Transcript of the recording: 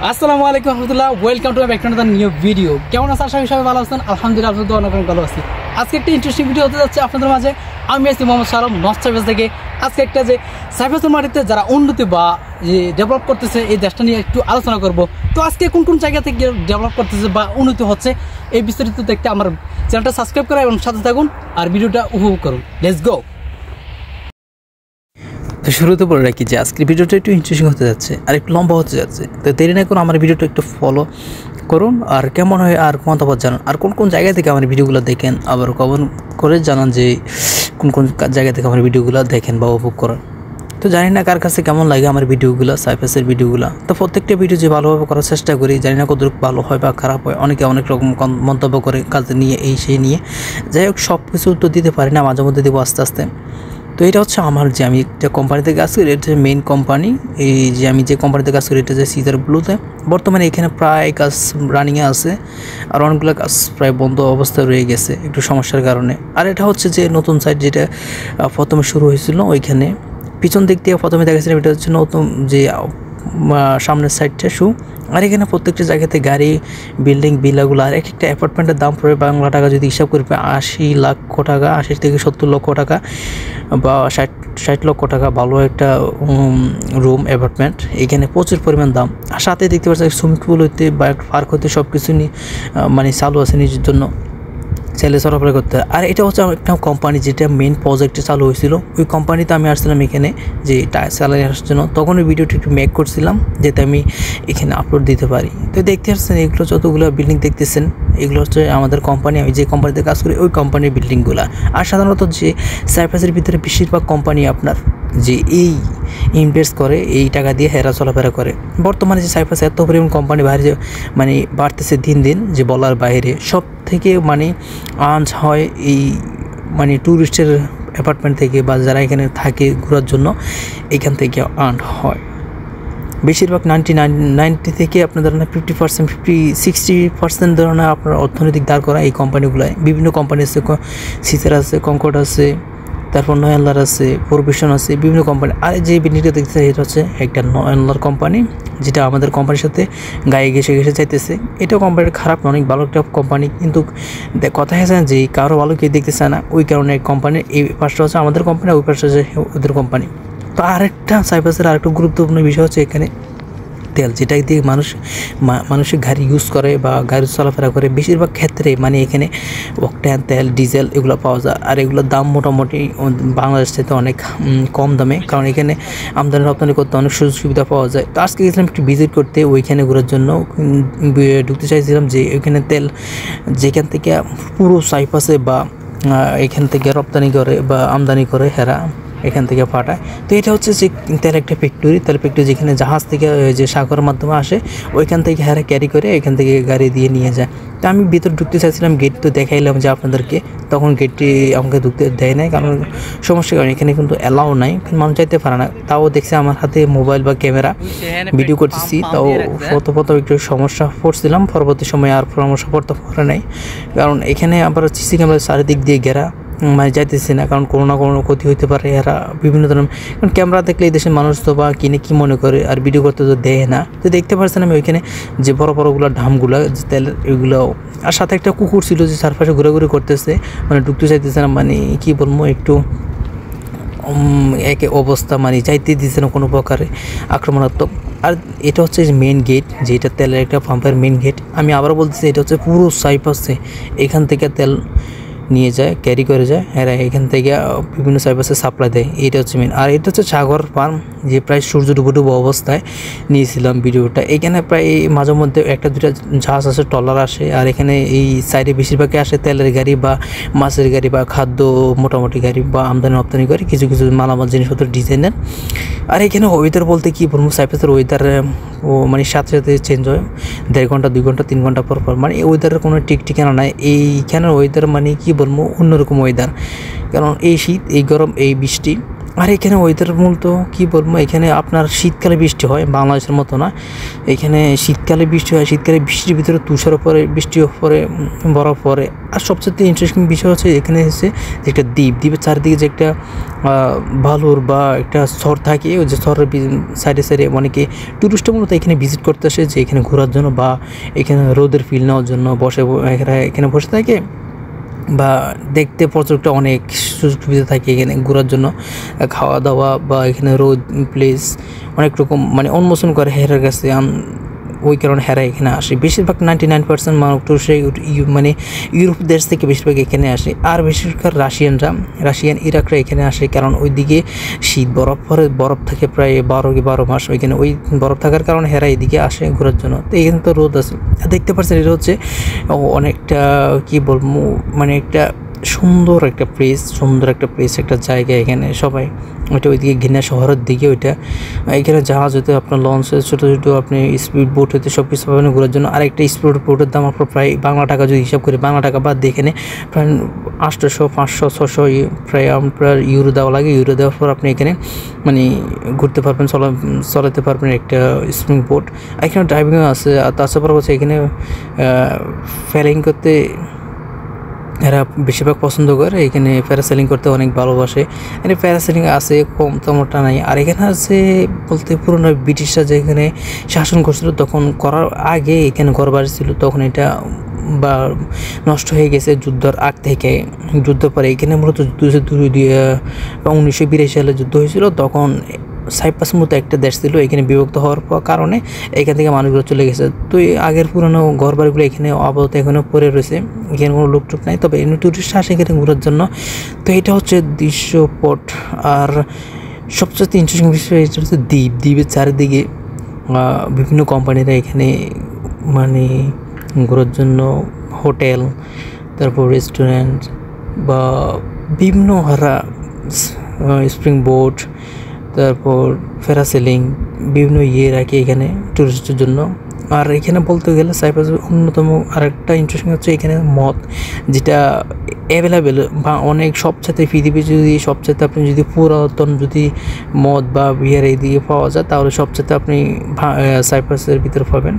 আসসালামু আলাইকুম রহমতুল্লাহ, welcome to my back to another new video. কেমন আছেন? আশা করি সবাই ভালো আছেন। আলহামদুলিল্লাহ, আপনাদের অনেক অনেক ভালো আছি। আজকে একটা ইন্টারেস্টিং ভিডিও হতে যাচ্ছে আপনাদের মাঝে। আমি আছি মোহাম্মদ সালাম নর্থ সাইপ্রাস থেকে। আজকে একটা যে সাইপ্রাসের মাটিতে যারা উন্নতি বা যে ডেভেলপ করতেছে এই দেশটা নিয়ে একটু আলোচনা করব। তো আজকে কোন কোন জায়গা থেকে ডেভেলপ করতেছে বা উন্নতি হচ্ছে এই বিস্তারিত দেখতে আমার চ্যানেলটা সাবস্ক্রাইব করা এবং সাথে থাকুন আর ভিডিওটা উপভোগ করুন। Let's go. তো শুরুতে বলে রাখি যে আজকের ভিডিওটা একটু ইন্টারেস্টিং হতে যাচ্ছে আর একটু লম্বা হতে যাচ্ছে। তো দেরি না করে আমার ভিডিওটা একটু ফলো করুন আর কেমন হয় আর মতামত জানান। আর কোন কোন জায়গা থেকে আমার ভিডিওগুলো দেখেন আবার কমেন্ট করে জানান যে কোন কোন জায়গা থেকে আমার ভিডিওগুলো দেখেন বা উপভোগ করেন। তো জানি না কার কাছে কেমন লাগে আমার ভিডিওগুলো, সাইপ্রাসের ভিডিওগুলো। তো প্রত্যেকটা ভিডিও যে ভালোভাবে করার চেষ্টা করি, জানি না কতটুকু ভালো হয় বা খারাপ হয়। অনেকে অনেক রকম মন্তব্য করে কাজ নিয়ে, এই সেই নিয়ে। যাই হোক, সব কিছু তো দিতে পারি না, মাঝে মধ্যে দেবো আস্তে আস্তে। তো এটা হচ্ছে আমার যে আমি একটা কোম্পানিতে কাজ করি, এটা মেইন কোম্পানি। এই যে আমি যে কোম্পানিতে কাজ করি এটা যে সিজার ব্লুতে। বর্তমানে এখানে প্রায় কাজ রানিংয়ে আছে আর অনেকগুলো কাজ প্রায় বন্ধ অবস্থায় রয়ে গেছে একটু সমস্যার কারণে। আর এটা হচ্ছে যে নতুন সাইট যেটা প্রথমে শুরু হয়েছিল, ওইখানে পিছন দিক থেকে প্রথমে দেখাচ্ছিলাম এটা হচ্ছে নতুন যে সামনের সাইডটা আর এখানে প্রত্যেকটা জায়গাতে গাড়ি, বিল্ডিং, বিলাগুলো আর একটা অ্যাপার্টমেন্টের দাম পড়বে বাংলা টাকা যদি হিসাব করি 80 লক্ষ টাকা, 80 থেকে 70 লক্ষ টাকা বা 60 লক্ষ টাকা। ভালো একটা রুম অ্যাপার্টমেন্ট, এখানে প্রচুর পরিমাণ দাম। আর সাথে দেখতে পাচ্ছি সুইমিং পুল হইতে বা পার্ক হইতে সব কিছু মানে চালু আছে নিজের জন্য চাইলে সরবরাহ করতে। আর এটা হচ্ছে একটা কোম্পানি যেটা মেন প্রজেক্টে চালু হয়েছিল। ওই কোম্পানিতে আমি আসছিলাম এখানে যে স্যালারি আসার জন্য। তখন ওই ভিডিওটি একটু মেক করছিলাম যাতে আমি এখানে আপলোড দিতে পারি। তো দেখতে পাচ্ছেন এগুলো যতগুলো বিল্ডিং দেখতেছেন, এগুলো হচ্ছে আমাদের কোম্পানি, আমি যে কোম্পানিতে কাজ করি ওই কোম্পানির বিল্ডিংগুলো। আর সাধারণত যে সাইপ্রাসের ভিতরে বেশিরভাগ কোম্পানি আপনার যে এই ইনভেস্ট করে, এই টাকা দিয়ে হেরা চলাফেরা করে। বর্তমানে যে সাইপ্রাসে এত পরিমাণ কোম্পানি বাইরে মানে বাড়তেছে দিন দিন, যে বলার বাইরে। সব থেকে মানে আর্নস হয় এই মানে ট্যুরিস্টের অ্যাপার্টমেন্ট থেকে বা যারা এখানে থাকে ঘোরার জন্য, এখান থেকে আর্ন হয় বেশিরভাগ 90 থেকে আপনার ধরেন 50%, 60% ধরনের আপনার অর্থনৈতিক দাঁড় করা এই কোম্পানিগুলোয়। বিভিন্ন কোম্পানি আছে, সিসার আছে, কনকর্ড আছে, তারপর নয়ানলার আছে, প্রভিশন আছে, বিভিন্ন কোম্পানি। আর যে বিল্ডিংটা দেখতে এটা হচ্ছে একটা নয়ানলার কোম্পানি, যেটা আমাদের কোম্পানির সাথে গায়ে ঘেসে চাইতেছে। এটা কোম্পানিটা খারাপ না, অনেক ভালো একটা কোম্পানি। কিন্তু কথা হয়েছে যে কারো ভালো কেউ দেখতেছে না, ওই কারণে কোম্পানির এই পাশটা হচ্ছে আমাদের কোম্পানি, ওই পাশটা হচ্ছে ওদের কোম্পানি। তো আরেকটা সাইপ্রাসের আরেকটা গুরুত্বপূর্ণ বিষয় হচ্ছে এখানে তেল, যেটা দিয়ে মানুষের গাড়ি ইউজ করে বা গাড়ি চলাফেরা করে। বেশিরভাগ ক্ষেত্রে মানে এখানে অকটেন তেল, ডিজেল এগুলো পাওয়া যায়। আর এগুলোর দাম মোটামুটি বাংলাদেশ থেকে অনেক কম দামে, কারণ এখানে আমদানি রপ্তানি করতে অনেক সুযোগ সুবিধা পাওয়া যায়। তো আজকে গেছিলাম একটু ভিজিট করতে, ওইখানে ঘোরার জন্য ঢুকতে চাইছিলাম যে ওইখানে তেল যেখান থেকে পুরো সাইপ্রাসে বা এখান থেকে রপ্তানি করে বা আমদানি করে হেরা এখান থেকে পাঠায়। তো এটা হচ্ছে যে তেল একটা ফ্যাক্টরি, তেল ফ্যাক্টরি যেখানে জাহাজ থেকে যে সাগরের মাধ্যমে আসে, ওইখান থেকে হেরা ক্যারি করে এখান থেকে গাড়ি দিয়ে নিয়ে যায়। তো আমি ভিতর ঢুকতে চাইছিলাম, গেট তো দেখাইলাম যে আপনাদেরকে, তখন গেটটি আমাকে ঢুকতে দেয় নাই, কারণ সমস্যা কারণ এখানে কিন্তু অ্যালাউ নাই, মানুষ চাইতে পারে না। তাও দেখছি আমার হাতে মোবাইল বা ক্যামেরা, ভিডিও করতেছি, তাও প্রথম একটু সমস্যা পড়ছিলাম। পরবর্তী সময় আর সমস্যা পড়তে পারে নাই, কারণ এখানে আবার সিসি ক্যামেরা চারিদিক দিয়ে ঘেরা, মানে যাইতেছি না, কারণ কোনো না কোনো ক্ষতি হইতে পারে। এরা বিভিন্ন ধরনের, কারণ ক্যামেরা দেখলে এই দেশের মানুষ তো বা কিনে কী মনে করে, আর ভিডিও করতে তো দেয় না। তো দেখতে পাচ্ছেন আমি ওইখানে যে বড় বড়গুলো ডামগুলো যে তেলের, এগুলো। আর সাথে একটা কুকুর ছিল যে চারপাশে ঘুরে করতেছে, মানে ঢুকতে চাইতেছে না, মানে কী বলবো, একটু একে অবস্থা মানে চাইতে দিচ্ছে না কোনো প্রকারে, আক্রমণাত্মক। আর এটা হচ্ছে মেন গেট, যেটা তেলের একটা পাম্পের মেন গেট। আমি আবারও বলতেছি, এটা হচ্ছে পুরো সাইপ্রাসে এখান থেকে তেল নিয়ে যায়, ক্যারি করে যায়, এরা এখান থেকে বিভিন্ন সাইপ্রাসে সাপ্লাই দেয়। এটা হচ্ছে মেন। আর এটা হচ্ছে সাগর ফার্ম, যে প্রায় সূর্য ডুবো অবস্থায় নিয়েছিলাম ভিডিওটা। এখানে প্রায় মাঝে মধ্যে একটা দুটা জাহাজ আসে, ট্রলার আসে। আর এখানে এই সাইডে বেশিরভাগই আসে তেলের গাড়ি বা মাছের গাড়ি বা খাদ্য মোটামুটি গাড়ি বা আমদানি রপ্তানি করে কিছু কিছু মালামাল জিনিসপত্র ডিজাইনের। আর এখানে ওয়েদার বলতে কী বলবো, সাইপ্রাসের ওয়েদার মানে সাথে সাথে চেঞ্জ হয়, 1.5 ঘন্টা 2 ঘন্টা 3 ঘন্টা পর, মানে এই ওয়েদারের কোনো ঠিকানা নাই। এইখানের ওয়েদার মানে কী বলবো, অন্যরকম ওয়েদার, কারণ এই শীত, এই গরম, এই বৃষ্টি। আর এখানে ওয়েদার মূলত কী বলবো, এখানে আপনার শীতকালে বৃষ্টি হয়, বাংলাদেশের মতো না। এখানে শীতকালে বৃষ্টি হয়, শীতকালে বৃষ্টির ভিতরে তুষার পরে, বৃষ্টিও পরে, বরফ পরে। আর সবচেয়ে ইন্টারেস্টিং বিষয় হচ্ছে এখানে এসে যে একটা দ্বীপের চারিদিকে যে একটা ভালুর বা একটা শহর থাকে, ওই যে শহরের সাইডে সাইডে অনেকে টুরিস্টরা মূলত এখানে ভিজিট করতে আসে, যে এখানে ঘোরার জন্য বা এখানে রোদের ফিল নেওয়ার জন্য এখানে বসে থাকে, বা দেখতে পর্যটক অনেক সুযোগ সুবিধা থাকে এখানে ঘোরার জন্য, খাওয়া দাওয়া বা এখানে রোদ প্লেস অনেক রকম মানে উন্মোচন করে হেরার কাছে। ওই কারণে হেরা এখানে আসে বেশিরভাগ 99% মানুষ মানে ইউরোপ দেশ থেকে বেশিরভাগ এখানে আসে। আর বেশিরভাগ রাশিয়ান ইরাকরা এখানে আসে, কারণ ওইদিকে শীত বরফ থাকে প্রায় 12 মাস। ওইখানে ওই বরফ থাকার কারণে হেরা এদিকে আসে ঘোরার জন্য। তো এখানে তো রোদ আছে, দেখতে পাচ্ছেন এটা হচ্ছে অনেকটা কী বলবো, মানে একটা সুন্দর একটা প্লেস, একটা জায়গা। এখানে সবাই ওইটা ওইদিকে ঘিনা শহরের দিকে ওইটা, এখানে জাহাজ হতে আপনার লঞ্চ ছোটো ছোটো আপনি স্পিড বোট হতে সব কিছু পাবেন ঘোরার জন্য। আর একটা স্পিড বোটের দাম আপনার প্রায় বাংলা টাকা যদি হিসাব করি, বাংলা টাকা বাদ দিয়ে এখানে প্রায় 800, 500, 600 প্রায় আপনার ইউরো দেওয়া লাগে। ইউরো দেওয়ার পর আপনি এখানে মানে ঘুরতে পারবেন, চলাতে পারবেন একটা স্পিং বোট। এখানে ড্রাইভিংও আছে। আর তাছাড়া হচ্ছে এখানে ফেলিং করতে এরা বেশিরভাগ পছন্দ করে, এখানে প্যারাসেলিং করতে অনেক ভালোবাসে। এখানে প্যারাসেলিং আছে, কম তেমনটা নাই। আর এখানে আছে বলতে পুরোনো ব্রিটিশরা যেখানে শাসন করছিল, তখন করার আগে এখানে ঘরবাড়ি ছিল, তখন এটা বা নষ্ট হয়ে গেছে যুদ্ধের আগ থেকে। যুদ্ধের পরে এখানে মূলত 1982 সালে যুদ্ধ হয়েছিল, তখন সাইপ্রাস মতো একটা দেশ ছিল, এখানে বিভক্ত হওয়ার কারণে এখান থেকে মানুষগুলো চলে গেছে। তো এই আগের পুরোনো ঘরবাড়িগুলো এখানে আপাতত এখানেও পড়ে রয়েছে, এখানে কোনো লোকটুক নাই, তবে এমনি টুরিস্ট আসে এখানে ঘোরার জন্য। তো এটা হচ্ছে দৃশ্যপট। আর সবচেয়ে ইন্টারেস্টিং বিষয় এটা হচ্ছে দ্বীপের চারিদিকে বিভিন্ন কোম্পানিরা এখানে মানে ঘোরার জন্য হোটেল, তারপর রেস্টুরেন্ট বা বিভিন্ন স্প্রিং বোট, তারপর প্যারাসেলিং বিভিন্ন রাখে এখানে টুরিস্টের জন্য। আর এখানে বলতে গেলে সাইপ্রাসের অন্যতম আরেকটা ইন্টারেস্টিং হচ্ছে এখানে মদ, যেটা অ্যাভেলেবেল বা অনেক সবচেয়ে পৃথিবী সবচেয়ে আপনি যদি পুরাতন যদি মদ বা বিয়ার এই দিকে পাওয়া যায়, তাহলে সবচেয়ে আপনি সাইপ্রাসের ভিতরে পাবেন।